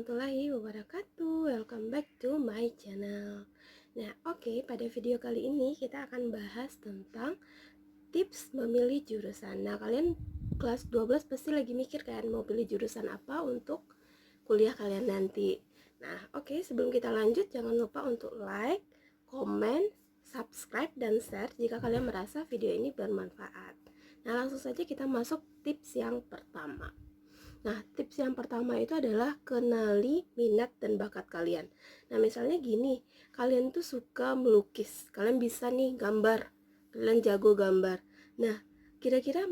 warahmatullahi wabarakatuh. Welcome back to my channel. Nah, pada video kali ini kita akan bahas tentang tips memilih jurusan. Nah, kalian kelas 12 pasti lagi mikir kan mau pilih jurusan apa untuk kuliah kalian nanti. Nah, sebelum kita lanjut jangan lupa untuk like, komen, subscribe, dan share jika kalian merasa video ini bermanfaat. Nah, langsung saja kita masuk tips yang pertama. Nah, tips yang pertama itu adalah kenali minat dan bakat kalian. Nah, misalnya gini, kalian tuh suka melukis, kalian bisa nih gambar, kalian jago gambar. Nah, kira-kira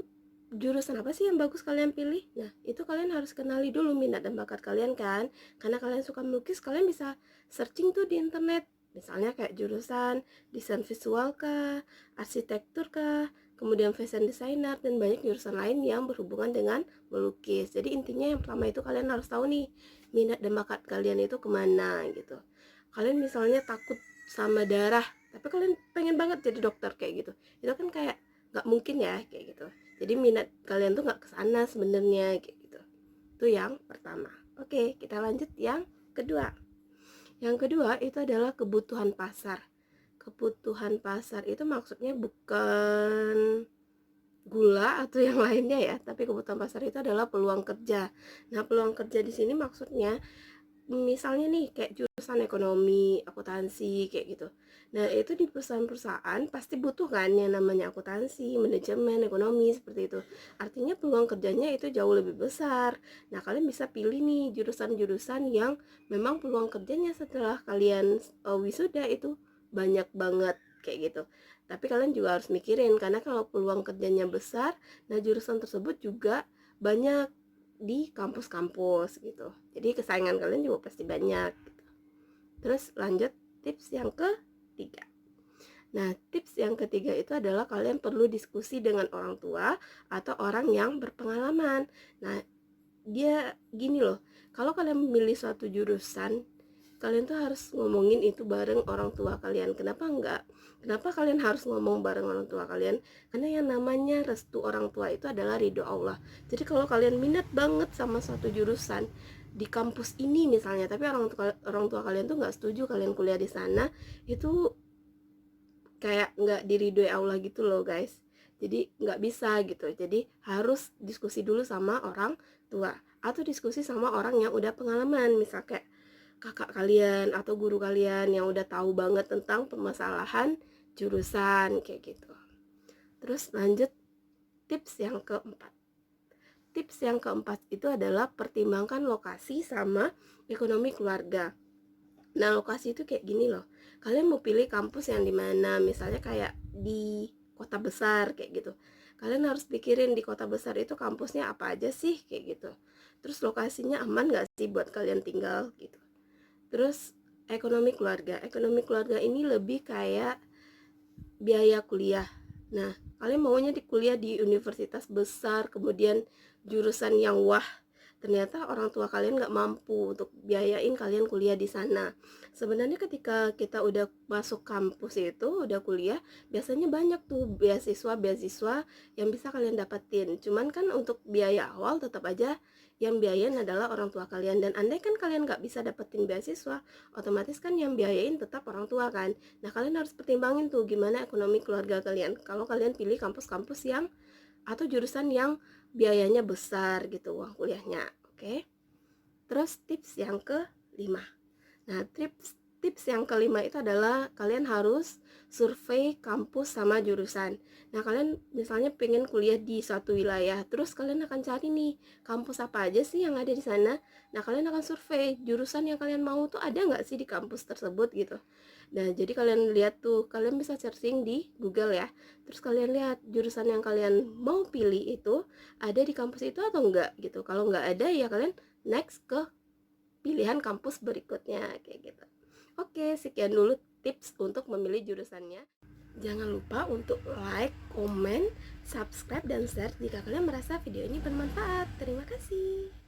jurusan apa sih yang bagus kalian pilih? Nah, itu kalian harus kenali dulu minat dan bakat kalian kan. Karena kalian suka melukis, kalian bisa searching tuh di internet. Misalnya kayak jurusan desain visual kah, arsitektur kah, kemudian fashion designer, dan banyak jurusan lain yang berhubungan dengan melukis. Jadi intinya yang pertama itu kalian harus tahu nih minat dan bakat kalian itu kemana gitu. Kalian misalnya takut sama darah, tapi kalian pengen banget jadi dokter kayak gitu, itu kan kayak nggak mungkin ya kayak gitu. Jadi minat kalian tuh nggak kesana sebenarnya kayak gitu. Itu yang pertama. Oke, kita lanjut yang kedua. Yang kedua itu adalah kebutuhan pasar. Kebutuhan pasar itu maksudnya bukan gula atau yang lainnya ya, tapi kebutuhan pasar itu adalah peluang kerja. Nah, peluang kerja di sini maksudnya misalnya nih kayak jurusan ekonomi, akuntansi kayak gitu. Nah, itu di perusahaan-perusahaan pasti butuh kan yang namanya akuntansi, manajemen, ekonomi seperti itu. Artinya peluang kerjanya itu jauh lebih besar. Nah, kalian bisa pilih nih jurusan-jurusan yang memang peluang kerjanya setelah kalian wisuda itu banyak banget kayak gitu. Tapi kalian juga harus mikirin karena kalau peluang kerjanya besar, nah jurusan tersebut juga banyak di kampus-kampus gitu. Jadi kesaingan kalian juga pasti banyak gitu. Terus lanjut tips yang ketiga. Nah, tips yang ketiga itu adalah kalian perlu diskusi dengan orang tua atau orang yang berpengalaman. Nah, dia gini loh, kalau kalian memilih suatu jurusan, kalian tuh harus ngomongin itu bareng orang tua kalian. Kenapa kalian harus ngomong bareng orang tua kalian? Karena yang namanya restu orang tua itu adalah ridho Allah. Jadi kalau kalian minat banget sama satu jurusan di kampus ini misalnya, tapi orang tua kalian tuh nggak setuju kalian kuliah di sana, itu kayak nggak diridhoi Allah gitu loh guys. Jadi nggak bisa gitu. Jadi harus diskusi dulu sama orang tua atau diskusi sama orang yang udah pengalaman, misal kayak kakak kalian atau guru kalian yang udah tahu banget tentang permasalahan jurusan kayak gitu. Terus lanjut tips yang keempat. Tips yang keempat itu adalah pertimbangkan lokasi sama ekonomi keluarga. Nah, lokasi itu kayak gini loh. Kalian mau pilih kampus yang di mana? Misalnya kayak di kota besar kayak gitu. Kalian harus pikirin di kota besar itu kampusnya apa aja sih kayak gitu. Terus lokasinya aman gak sih buat kalian tinggal gitu. Terus ekonomi keluarga. Ekonomi keluarga ini lebih kayak biaya kuliah. Nah, kalian maunya di kuliah di universitas besar, kemudian jurusan yang wah, ternyata orang tua kalian nggak mampu untuk biayain kalian kuliah di sana. Sebenarnya ketika kita udah masuk kampus itu, udah kuliah, biasanya banyak tuh beasiswa yang bisa kalian dapetin. Cuman kan untuk biaya awal tetap aja yang biayain adalah orang tua kalian. Dan andai kan kalian nggak bisa dapetin beasiswa, otomatis kan yang biayain tetap orang tua kan. Nah, kalian harus pertimbangin tuh gimana ekonomi keluarga kalian. Kalau kalian pilih kampus-kampus yang atau jurusan yang biayanya besar gitu uang kuliahnya. Oke. Terus tips yang kelima. Nah, tips yang kelima itu adalah kalian harus survei kampus sama jurusan. Nah, kalian misalnya pengen kuliah di suatu wilayah, terus kalian akan cari nih kampus apa aja sih yang ada di sana. Nah, kalian akan survei jurusan yang kalian mau tuh ada nggak sih di kampus tersebut gitu. Nah, jadi kalian lihat tuh, kalian bisa searching di Google ya. Terus kalian lihat jurusan yang kalian mau pilih itu ada di kampus itu atau enggak gitu. Kalau nggak ada ya kalian next ke pilihan kampus berikutnya kayak gitu. Oke, sekian dulu tips untuk memilih jurusannya. Jangan lupa untuk like, komen, subscribe, dan share jika kalian merasa video ini bermanfaat. Terima kasih.